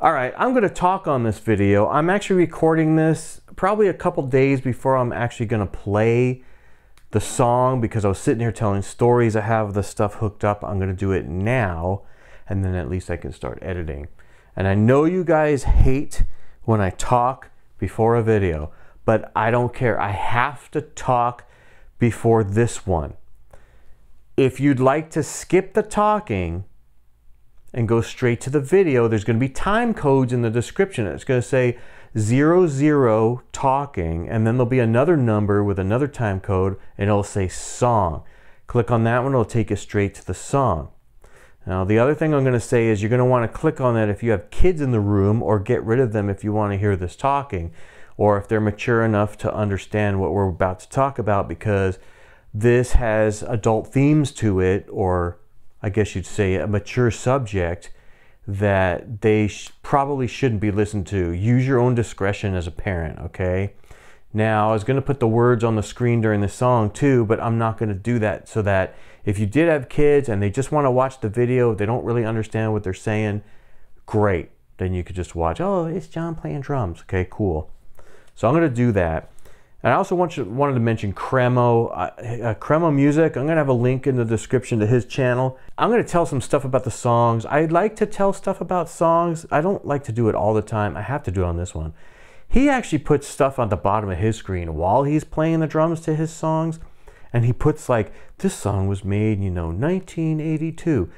Alright, I'm going to talk on this video. I'm actually recording this probably a couple days before I'm actually going to play the song because I was sitting here telling stories. I have the stuff hooked up. I'm going to do it now, and then at least I can start editing. And I know you guys hate when I talk before a video, but I don't care. I have to talk before this one. If you'd like to skip the talking and go straight to the video, there's going to be time codes in the description. It's going to say 00 talking, and then there'll be another number with another time code, and it'll say song. Click on that one, it'll take you straight to the song. Now, the other thing I'm going to say is you're going to want to click on that if you have kids in the room, or get rid of them if you want to hear this talking, or if they're mature enough to understand what we're about to talk about, because this has adult themes to it, or I guess you'd say a mature subject that they probably shouldn't be listened to. Use your own discretion as a parent, okay? Now, I was going to put the words on the screen during the song too, but I'm not going to do that, so that if you did have kids and they just want to watch the video, they don't really understand what they're saying, great. Then you could just watch, oh, it's John playing drums. Okay, cool. So I'm going to do that. And I also wanted to mention Kremo. Kremo Music, I'm going to have a link in the description to his channel. I'm going to tell some stuff about the songs. I like to tell stuff about songs. I don't like to do it all the time. I have to do it on this one. He actually puts stuff on the bottom of his screen while he's playing the drums to his songs. And he puts like, this song was made, 1982.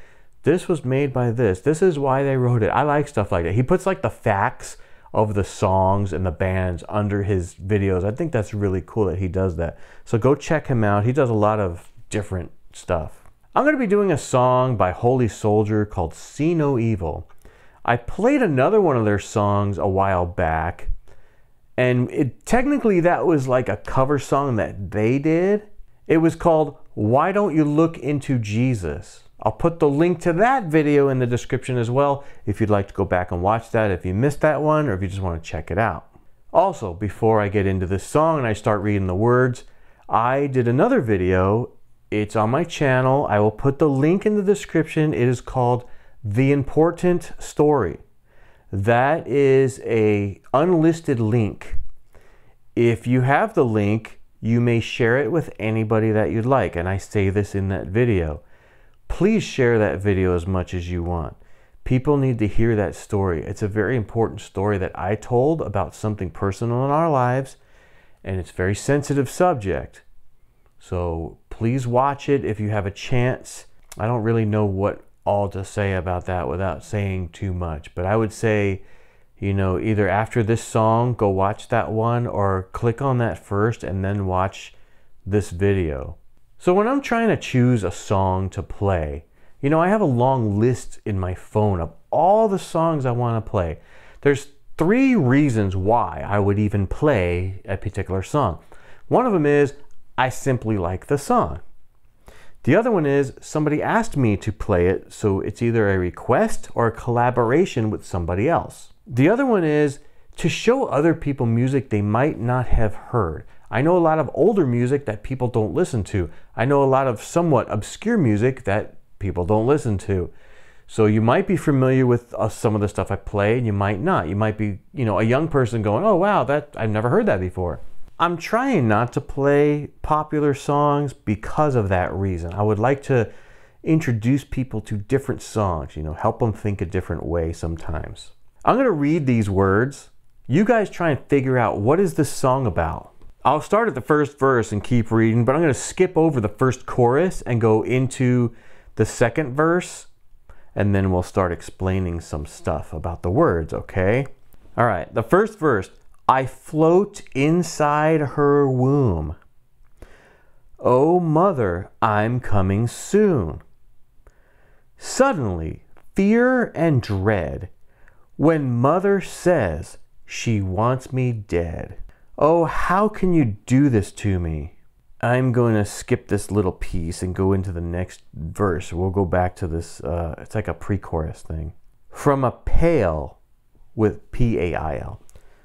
This was made by this. This is why they wrote it. I like stuff like that. He puts like the facts of the songs and the bands under his videos. I think that's really cool that he does that. So go check him out. He does a lot of different stuff. I'm going to be doing a song by Holy Soldier called See No Evil. I played another one of their songs a while back, and technically that was like a cover song that they did. It was called Why Don't You Look Into Jesus? I'll put the link to that video in the description as well if you'd like to go back and watch that if you missed that one, or if you just want to check it out. Also, before I get into this song and I start reading the words, I did another video. It's on my channel. I will put the link in the description. It is called The Important Story. That is an unlisted link. If you have the link, you may share it with anybody that you'd like, and I say this in that video. Please share that video as much as you want. People need to hear that story. It's a very important story that I told about something personal in our lives, and it's a very sensitive subject. So please watch it if you have a chance. I don't really know what all to say about that without saying too much, but I would say, either after this song, go watch that one, or click on that first and then watch this video. So when I'm trying to choose a song to play, I have a long list in my phone of all the songs I want to play. There's 3 reasons why I would even play a particular song. One of them is I simply like the song. The other one is somebody asked me to play it, so it's either a request or a collaboration with somebody else. The other one is to show other people music they might not have heard. I know a lot of older music that people don't listen to. I know a lot of somewhat obscure music that people don't listen to. So you might be familiar with some of the stuff I play, and you might not. You might be, a young person going, oh wow, I've never heard that before. I'm trying not to play popular songs because of that reason. I would like to introduce people to different songs, help them think a different way sometimes. I'm going to read these words. You guys try and figure out, what is this song about? I'll start at the first verse and keep reading, but I'm going to skip over the first chorus and go into the second verse, and then we'll start explaining some stuff about the words, okay? All right, the first verse. I float inside her womb. Oh, mother, I'm coming soon. Suddenly, fear and dread when mother says she wants me dead. Oh, how can you do this to me? I'm going to skip this little piece and go into the next verse. We'll go back to this, it's like a pre-chorus thing. From a pail, with P-A-I-L,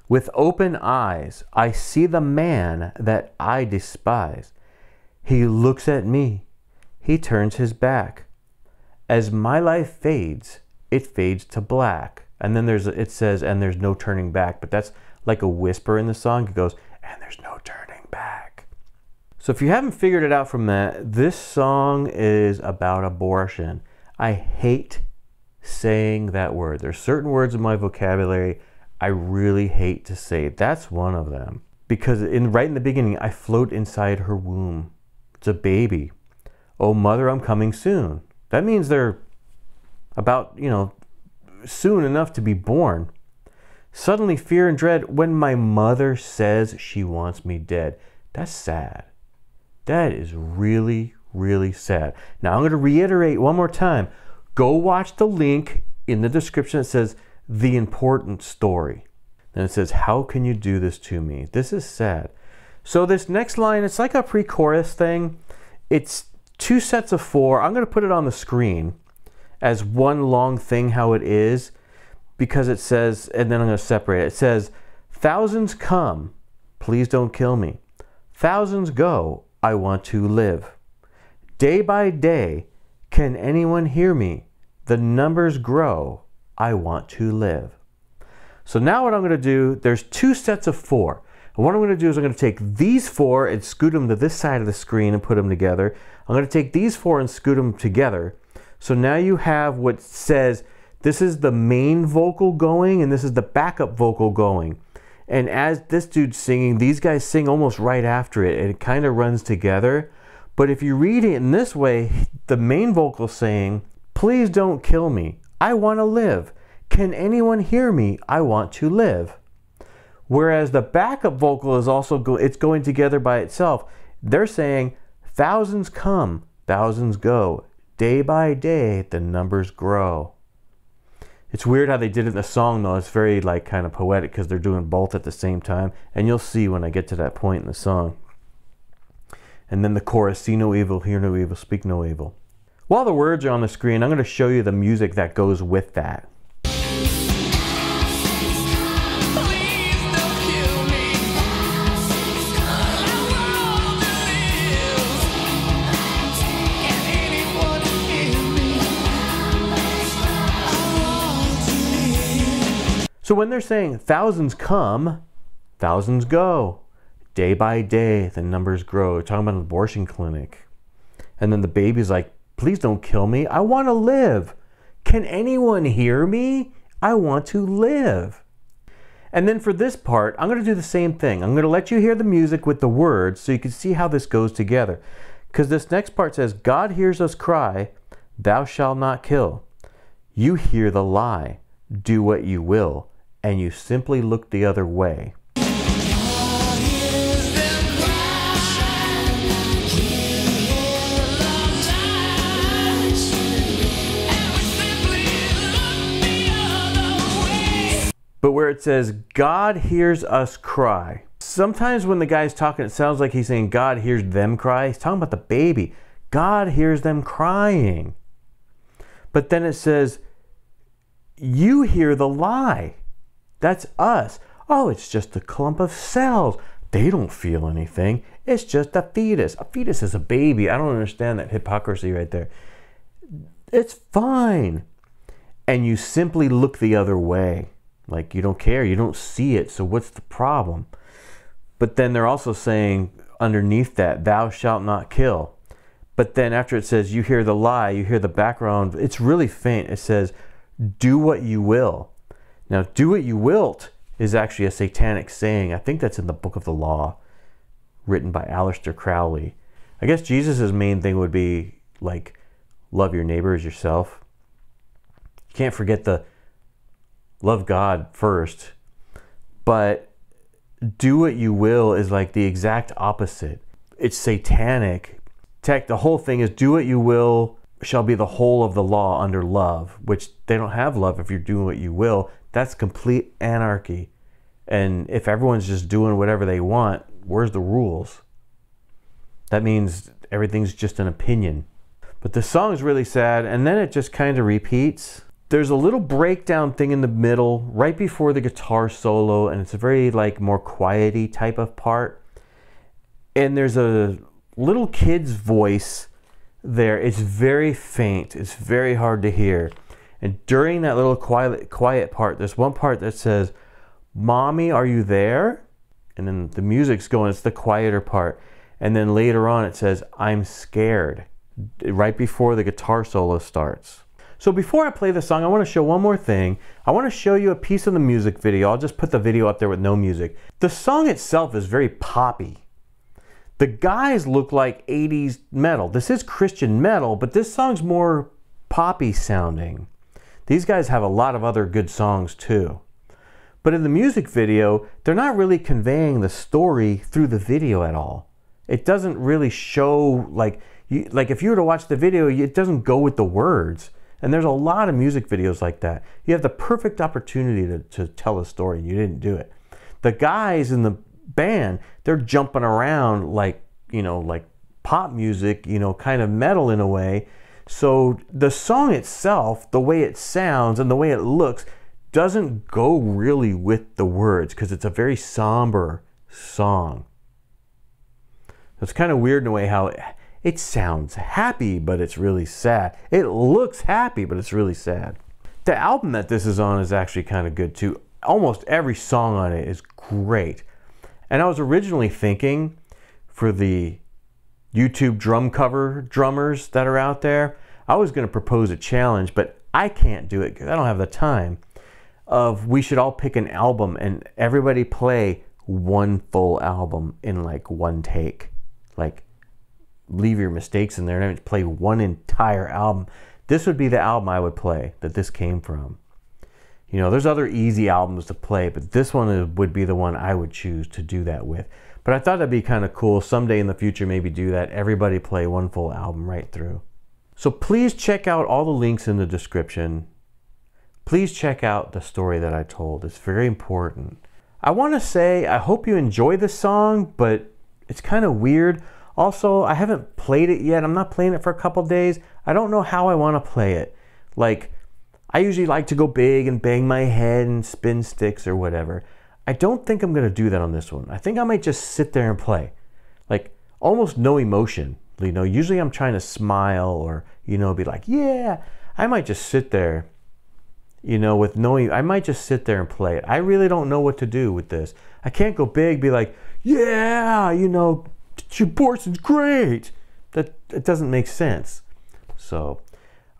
with open eyes, I see the man that I despise. He looks at me, he turns his back. As my life fades, it fades to black. And then it says, and there's no turning back. But that's like a whisper in the song. It goes, and there's no turning back. So if you haven't figured it out from that, this song is about abortion. I hate saying that word. There's certain words in my vocabulary I really hate to say. That's one of them. Because right in the beginning, I float inside her womb. It's a baby. Oh, mother, I'm coming soon. That means they're about, soon enough to be born. Suddenly fear and dread when my mother says she wants me dead. That's sad. That is really, really sad. Now I'm going to reiterate one more time. Go watch the link in the description. It says the important story. Then it says, how can you do this to me? This is sad. So this next line, it's like a pre-chorus thing. It's 2 sets of 4. I'm going to put it on the screen as one long thing how it is, because it says, and then I'm going to separate it. It says, thousands come, please don't kill me. Thousands go, I want to live. Day by day, can anyone hear me? The numbers grow, I want to live. So now what I'm going to do, there's 2 sets of 4. And what I'm going to do is I'm going to take these 4 and scoot them to this side of the screen and put them together. I'm going to take these 4 and scoot them together. So now you have what says, this is the main vocal going and this is the backup vocal going. And as this dude's singing, these guys sing almost right after it, and it kind of runs together. But if you read it in this way, the main vocal saying, please don't kill me, I want to live. Can anyone hear me? I want to live. Whereas the backup vocal is also it's going together by itself. They're saying, thousands come, thousands go. Day by day, the numbers grow. It's weird how they did it in the song, though. It's very kind of poetic because they're doing both at the same time. And you'll see when I get to that point in the song. And then the chorus, see no evil, hear no evil, speak no evil. While the words are on the screen, I'm going to show you the music that goes with that. So when they're saying thousands come, thousands go. Day by day, the numbers grow. We're talking about an abortion clinic. And then the baby's like, please don't kill me. I want to live. Can anyone hear me? I want to live. And then for this part, I'm going to do the same thing. I'm going to let you hear the music with the words so you can see how this goes together. Because this next part says, God hears us cry, thou shalt not kill. You hear the lie, do what you will, and you simply look the other way. But where it says, God hears us cry. Sometimes when the guy's talking, it sounds like he's saying God hears them cry. He's talking about the baby. God hears them crying. But then it says, you hear the lie. That's us. Oh, it's just a clump of cells. They don't feel anything. It's just a fetus. A fetus is a baby. I don't understand that hypocrisy right there. It's fine. And you simply look the other way. Like you don't care. You don't see it. So what's the problem? But then they're also saying underneath that, thou shalt not kill. But then after it says, you hear the lie, you hear the background. It's really faint. It says, do what you will. Now, do what you wilt is actually a satanic saying. I think that's in the Book of the Law, written by Aleister Crowley. I guess Jesus' main thing would be like, love your neighbor as yourself. You can't forget the love God first. But do what you will is like the exact opposite. It's satanic. The whole thing is do what you will shall be the whole of the law under love, which they don't have love if you're doing what you will. That's complete anarchy. And if everyone's just doing whatever they want, where's the rules? That means everything's just an opinion. But the song is really sad, and then it just kind of repeats. There's a little breakdown thing in the middle, right before the guitar solo, and it's a very more quiety type of part. And there's a little kid's voice there. It's very faint. It's very hard to hear. And during that little quiet part, there's one part that says, "Mommy, are you there?" And then the music's going, it's the quieter part. And then later on it says, "I'm scared," right before the guitar solo starts. So before I play the song, I want to show one more thing. I want to show you a piece of the music video. I'll just put the video up there with no music. The song itself is very poppy. The guys look like 80s metal. This is Christian metal, but this song's more poppy sounding. These guys have a lot of other good songs too. But in the music video, they're not really conveying the story through the video at all. It doesn't really show, like if you were to watch the video, it doesn't go with the words. And there's a lot of music videos like that. You have the perfect opportunity to tell a story, and you didn't do it. The guys in the band, they're jumping around like, you know, like pop music, you know, kind of metal in a way. So the song itself, the way it sounds and the way it looks, doesn't go really with the words because it's a very somber song. It's kind of weird in a way how it sounds happy, but it's really sad. It looks happy, but it's really sad. The album that this is on is actually kind of good too. Almost every song on it is great. And I was originally thinking for the YouTube drum cover drummers that are out there, I was going to propose a challenge, but I can't do it because I don't have the time. We should all pick an album and everybody play one full album in like one take. Like, leave your mistakes in there and play one entire album. This would be the album I would play that this came from. You know, there's other easy albums to play, but this one would be the one I would choose to do that with. But I thought that'd be kind of cool someday in the future, maybe do that. Everybody play one full album right through. So please check out all the links in the description. Please check out the story that I told. It's very important. I want to say, I hope you enjoy this song, but it's kind of weird. Also, I haven't played it yet. I'm not playing it for a couple days. I don't know how I want to play it. Like, I usually like to go big and bang my head and spin sticks or whatever. I don't think I'm going to do that on this one. I think I might just sit there and play. Like, almost no emotion. You know, usually I'm trying to smile or, you know, be like, yeah. I might just sit there, you know, with knowing, I might just sit there and play it. I really don't know what to do with this. I can't go big, be like, yeah, you know, your portion's great. It doesn't make sense. So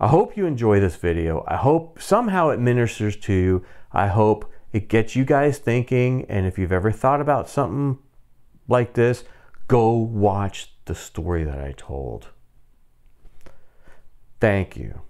I hope you enjoy this video. I hope somehow it ministers to you. I hope it gets you guys thinking. And if you've ever thought about something like this, go watch the story that I told. Thank you.